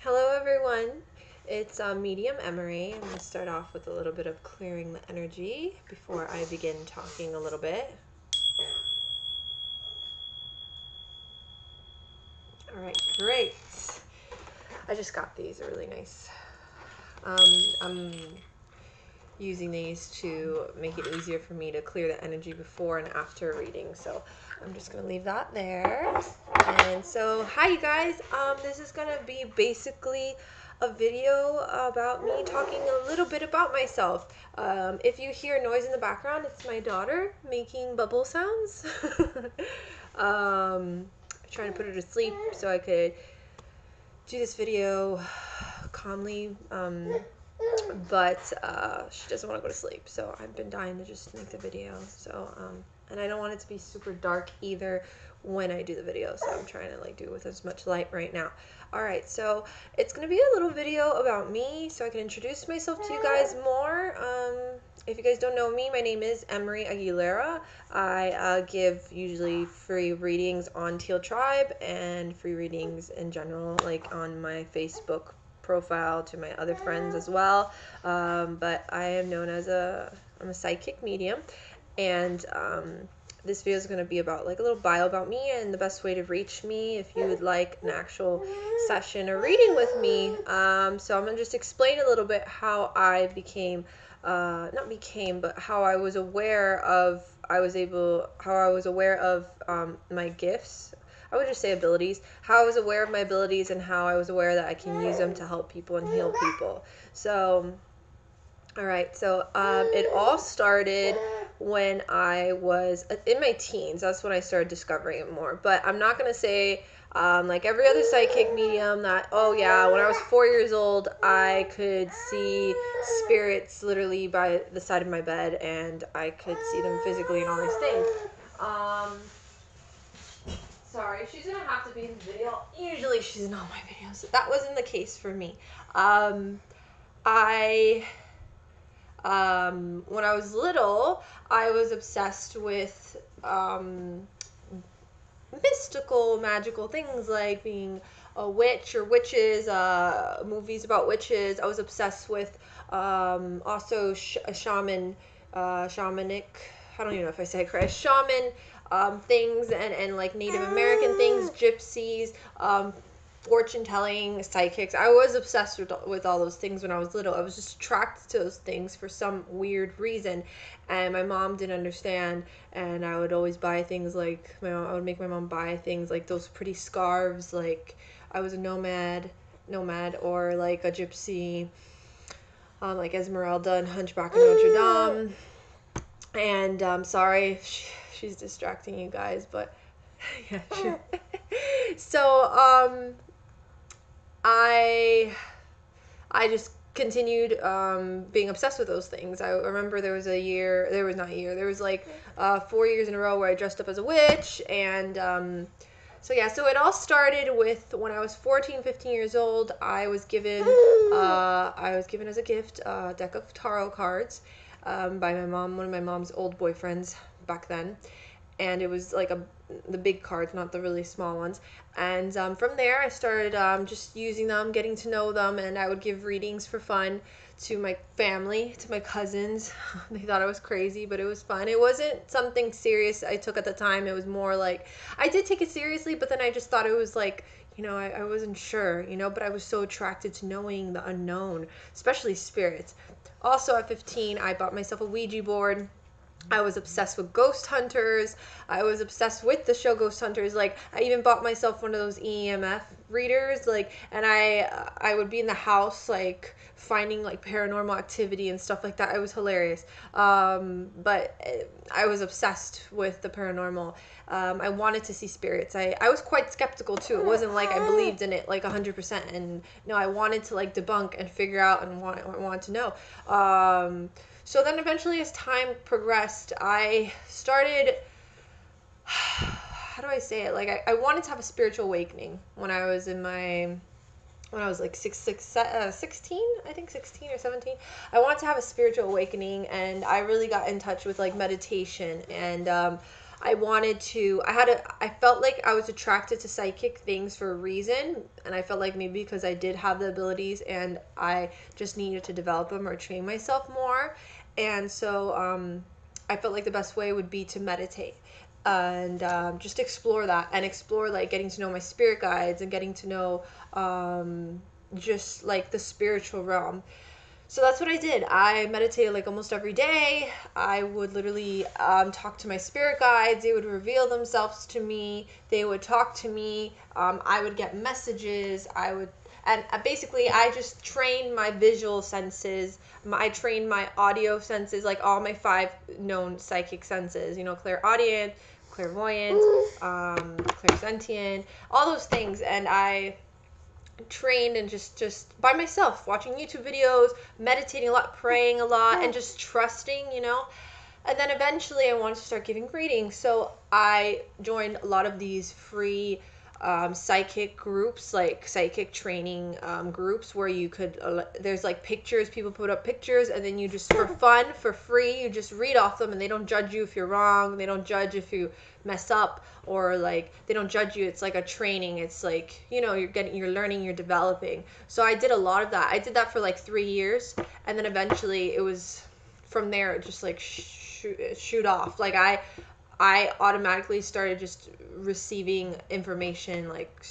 Hello everyone, it's Medium Emary. I'm going to start off with a little bit of clearing the energy before I begin talking a little bit. Alright, great. I just got these, they're really nice. I'm using these to make it easier for me to clear the energy before and after reading, so I'm just going to leave that there. And so, hi you guys, this is going to be basically a video about me talking a little bit about myself. If you hear noise in the background, it's my daughter making bubble sounds. I'm trying to put her to sleep so I could do this video calmly, but she doesn't want to go to sleep, so I've been dying to just make the video. So and I don't want it to be super dark either when I do the video, so I'm trying to like do it with as much light right now. Alright, so it's gonna be a little video about me so I can introduce myself to you guys more. If you guys don't know me, my name is Emary Aguilera. I give usually free readings on Teal Tribe and free readings in general, like on my Facebook profile to my other friends as well. But I am known as I'm a psychic medium, and this video is going to be about like a little bio about me and the best way to reach me if you would like an actual session or reading with me. So I'm going to just explain a little bit how I became, not became, but how I was aware of, my gifts. I would just say abilities, how I was aware of my abilities and how I was aware that I can use them to help people and heal people. So, alright, so it all started when I was in my teens. That's when I started discovering it more. But I'm not going to say, like every other psychic medium, that, oh yeah, when I was 4 years old, I could see spirits literally by the side of my bed, and I could see them physically and all these things. Sorry, she's gonna have to be in the video. Usually she's in all my videos. That wasn't the case for me. When I was little, I was obsessed with mystical, magical things like being a witch or witches, movies about witches. I was obsessed with also a shaman, shamanic, I don't even know if I say it correct, shaman things, and like Native American things, gypsies, fortune telling, psychics. I was obsessed with all those things when I was little. I was just attracted to those things for some weird reason, and my mom didn't understand. And I would always buy things like I would make my mom buy things like those pretty scarves. Like I was a nomad, or like a gypsy, like Esmeralda and Hunchback of Notre Dame. And sorry if she's distracting you guys, but yeah. So I just continued being obsessed with those things. I remember there was like 4 years in a row where I dressed up as a witch. And so yeah, so it all started with when I was 14, 15 years old. I was given as a gift a deck of tarot cards by my mom, one of my mom's old boyfriends back then. And it was like the big cards, not the really small ones. And from there, I started just using them, getting to know them, and I would give readings for fun to my family, to my cousins. They thought I was crazy, but it was fun. It wasn't something serious I took at the time. It was more like, I did take it seriously, but then I just thought it was like, I wasn't sure, but I was so attracted to knowing the unknown, especially spirits. Also at 15, I bought myself a Ouija board. I was obsessed with ghost hunters. I was obsessed with the show Ghost Hunters. Like, I even bought myself one of those EMF readers. Like, and I would be in the house, like, finding, like, paranormal activity and stuff like that. It was hilarious. But I was obsessed with the paranormal. I wanted to see spirits. I was quite skeptical, too. It wasn't like I believed in it, like, 100%. And, no, I wanted to, like, debunk and figure out and wanted to know. So then eventually, as time progressed, I started, how do I say it? Like, I wanted to have a spiritual awakening when I was like 16, I think 16 or 17. I wanted to have a spiritual awakening, and I really got in touch with like meditation. And I felt like I was attracted to psychic things for a reason, and I felt like maybe because I did have the abilities and I just needed to develop them or train myself more. And so I felt like the best way would be to meditate and just explore that and explore like getting to know my spirit guides and getting to know just like the spiritual realm. So that's what I did. I meditated like almost every day. I would literally talk to my spirit guides. They would reveal themselves to me. They would talk to me. I would get messages. And basically, I just trained my visual senses. I trained my audio senses, like all my 5 known psychic senses. You know, clairaudient, clairvoyant, clairsentient, all those things. And I trained and just by myself, watching YouTube videos, meditating a lot, praying a lot, and just trusting, you know. And then eventually I wanted to start giving readings, so I joined a lot of these free psychic groups, like psychic training groups, where you could there's like pictures, people put up pictures, and then you just for fun, for free, you just read off them, and they don't judge you if you're wrong, they don't judge if you mess up, or like they don't judge you. It's like a training. It's like, you know, you're learning, you're developing. So I did a lot of that. I did that for like 3 years, and then eventually it was from there it just like shoot off. Like I automatically started just receiving information like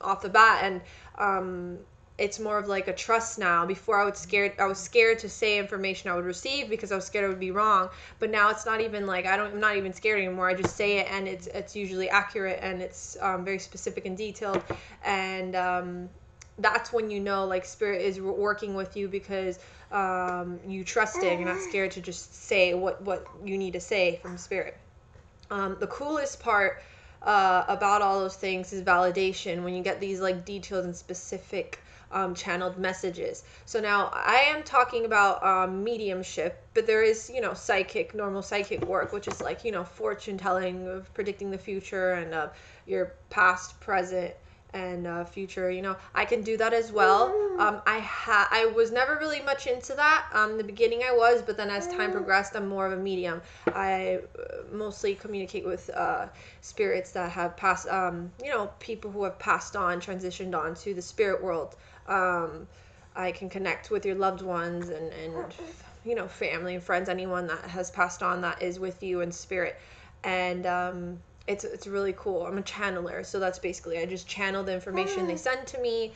off the bat, and it's more of like a trust now. Before I was scared to say information I would receive because I was scared it would be wrong. But now it's not even like I'm not even scared anymore. I just say it, and it's usually accurate, and it's very specific and detailed, and that's when you know like spirit is working with you, because you trust it. You're not scared to just say what you need to say from spirit. The coolest part about all those things is validation, when you get these like detailed and specific channeled messages. So now I am talking about mediumship, but there is, you know, normal psychic work, which is like, you know, fortune telling, of predicting the future, and your past, present, and future. You know, I can do that as well. I was never really much into that. In the beginning I was, but then as time progressed, I'm more of a medium. I mostly communicate with spirits that have passed, you know, people who have passed on, transitioned on to the spirit world. I can connect with your loved ones, and you know, family and friends, anyone that has passed on that is with you in spirit. And it's really cool. I'm a channeler, so that's basically, I just channel the information they send to me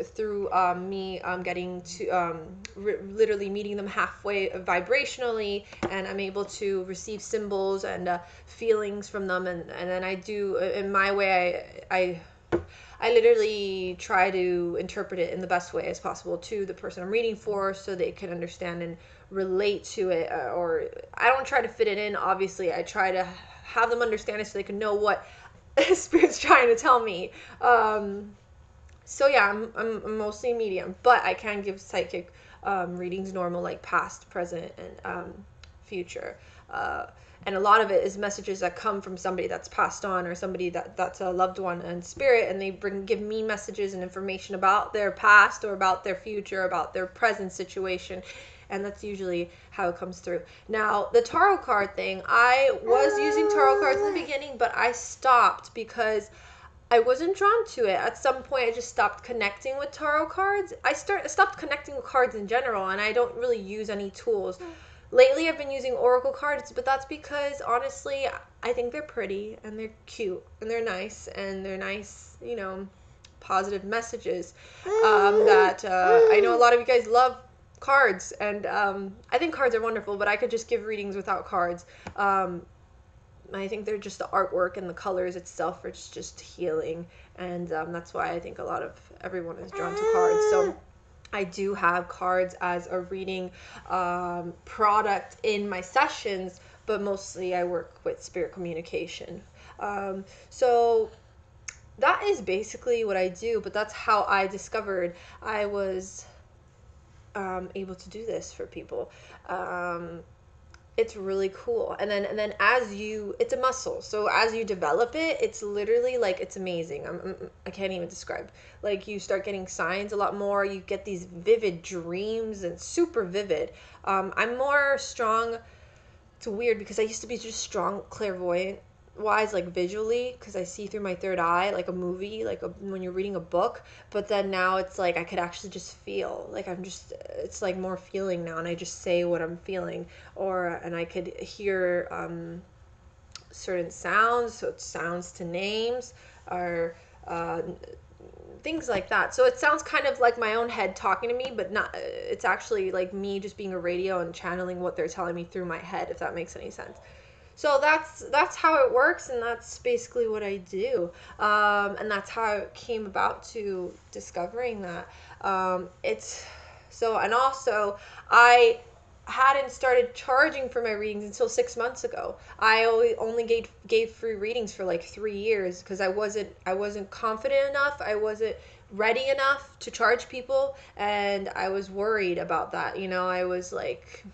through me getting to literally meeting them halfway vibrationally, and I'm able to receive symbols and feelings from them, and then I do in my way. I literally try to interpret it in the best way as possible to the person I'm reading for, so they can understand and relate to it. Or I don't try to fit it in, obviously. I try to have them understand it so they can know what spirit's trying to tell me. So yeah, I'm mostly medium, but I can give psychic readings normal, like past, present, and future. And a lot of it is messages that come from somebody that's passed on, or somebody that's a loved one and spirit, and they give me messages and information about their past, or about their future, about their present situation. And that's usually how it comes through. Now, the tarot card thing, I was using tarot cards in the beginning, but I stopped because I wasn't drawn to it. At some point, I just stopped connecting with tarot cards. I stopped connecting with cards in general, and I don't really use any tools. Lately, I've been using oracle cards, but that's because, honestly, I think they're pretty, and they're cute, and they're nice, you know, positive messages that I know a lot of you guys love cards, and I think cards are wonderful, but I could just give readings without cards. I think they're just the artwork and the colors itself, it's just healing, and that's why I think a lot of everyone is drawn to cards. So I do have cards as a reading product in my sessions, but mostly I work with spirit communication. So that is basically what I do, but that's how I discovered I was able to do this for people. It's really cool. And then it's a muscle. So as you develop it, it's literally like, it's amazing. I can't even describe. Like, you start getting signs a lot more. You get these vivid dreams, and super vivid. I'm more strong it's weird because I used to be just strong clairvoyant wise, like visually, because I see through my third eye, like a movie, when you're reading a book. But then now it's like I could actually just feel, like I'm just, it's like more feeling now, and I just say what I'm feeling, and I could hear certain sounds, so it sounds to names or things like that. So it sounds kind of like my own head talking to me, but not. It's actually like me just being a radio and channeling what they're telling me through my head, if that makes any sense. So that's how it works, and that's basically what I do. And that's how it came about to discovering that. It's so, and also I hadn't started charging for my readings until 6 months ago. I only gave free readings for like 3 years because I wasn't confident enough. I wasn't ready enough to charge people, and I was worried about that. I was like,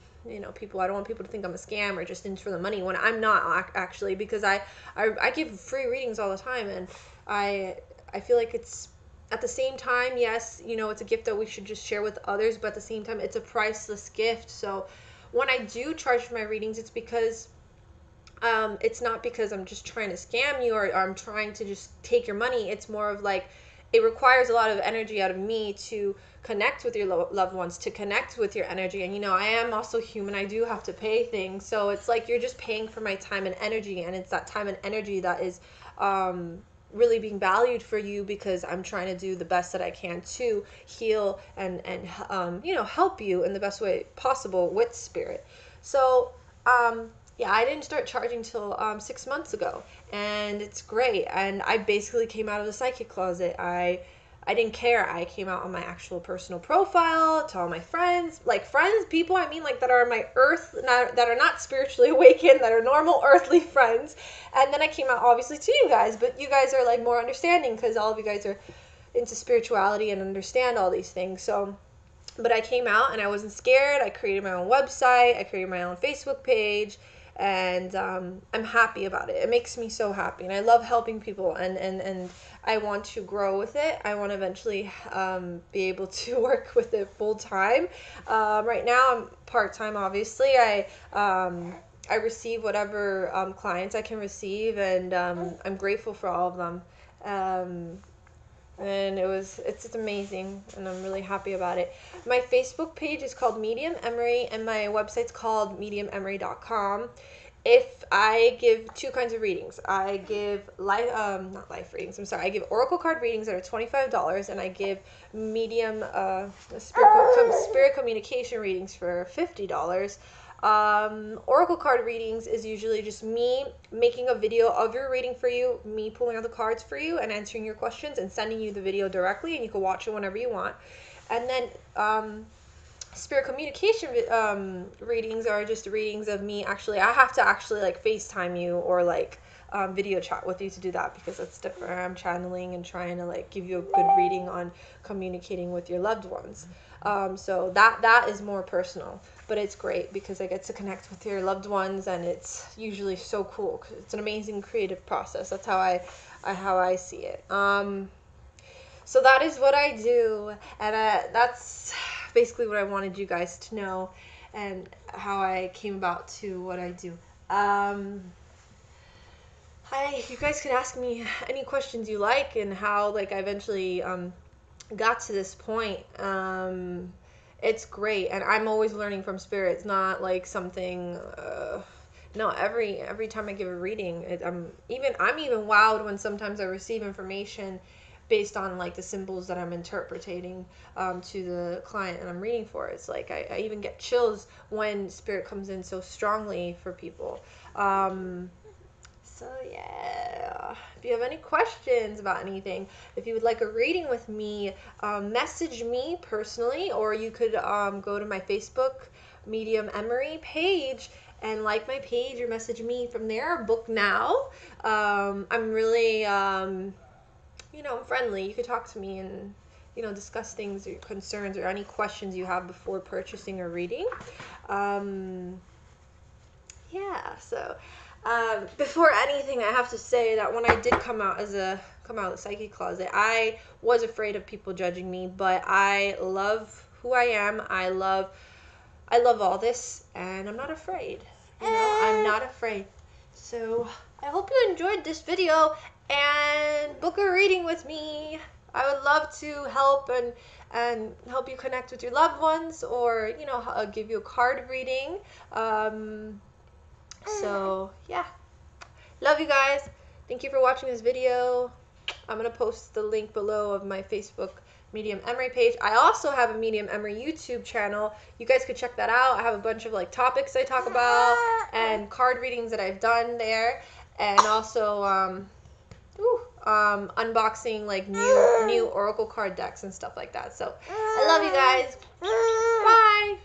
people. I don't want people to think I'm a scam or just in for the money when I'm not actually, because I give free readings all the time, and I feel like it's at the same time, yes, it's a gift that we should just share with others, but at the same time, it's a priceless gift. So when I do charge for my readings, it's not because I'm just trying to scam you, or I'm trying to just take your money. It's more of like, it requires a lot of energy out of me to connect with your loved ones, to connect with your energy. And I am also human. I do have to pay things. So it's like you're just paying for my time and energy, and it's that time and energy that is really being valued for you, because I'm trying to do the best that I can to heal and help you in the best way possible with spirit. So yeah, I didn't start charging till 6 months ago, and it's great. And I basically came out of the psychic closet. I didn't care. I came out on my actual personal profile to all my friends, people, I mean, like, that are my that are not spiritually awakened, that are normal earthly friends. And then I came out obviously to you guys, but you guys are like more understanding because all of you guys are into spirituality and understand all these things. So, but I came out and I wasn't scared. I created my own website. I created my own Facebook page, and I'm happy about it. It makes me so happy, and I love helping people, and I want to grow with it. I want to eventually be able to work with it full time. Right now I'm part time. Obviously, I receive whatever clients I can receive, and I'm grateful for all of them. And it's amazing, and I'm really happy about it. My Facebook page is called Medium Emary, and my website's called mediumemery.com. If I give two kinds of readings, I give not life readings, I'm sorry, I give oracle card readings that are $25, and I give medium spirit communication readings for $50. Oracle card readings is usually just me making a video of your reading for you, me pulling out the cards for you and answering your questions and sending you the video directly, and you can watch it whenever you want. And then spirit communication readings are just readings of me. Actually, I have to actually like FaceTime you or like video chat with you to do that, because that's different. I'm channeling and trying to like give you a good reading on communicating with your loved ones. So that is more personal, but it's great because I get to connect with your loved ones, and it's usually so cool 'cause it's an amazing creative process. That's how I see it. So that is what I do, and that's basically what I wanted you guys to know, and how I came about to what I do. You guys can ask me any questions you like, and how like I eventually got to this point. It's great, and I'm always learning from spirit. It's not like something. No, every time I give a reading, I'm even wowed when sometimes I receive information based on like the symbols that I'm interpreting to the client and I'm reading for. It's like I even get chills when spirit comes in so strongly for people. So yeah, if you have any questions about anything, if you would like a reading with me, message me personally, or you could go to my Facebook Medium Emary page and like my page, or message me from there. Book now. I'm really, I'm friendly. You could talk to me and discuss things or concerns or any questions you have before purchasing a reading. Yeah, so before anything, I have to say that when I did come out of the psychic closet, I was afraid of people judging me, but I love who I am. I love all this, and I'm not afraid. I'm not afraid. So I hope you enjoyed this video and book a reading with me. I would love to help and help you connect with your loved ones, or give you a card reading. So yeah, love you guys. Thank you for watching this video. I'm gonna post the link below of my Facebook Medium Emary page. I also have a Medium Emary YouTube channel. You guys could check that out. I have a bunch of like topics I talk about and card readings that I've done there, and also unboxing like new oracle card decks and stuff like that. So I love you guys. Bye.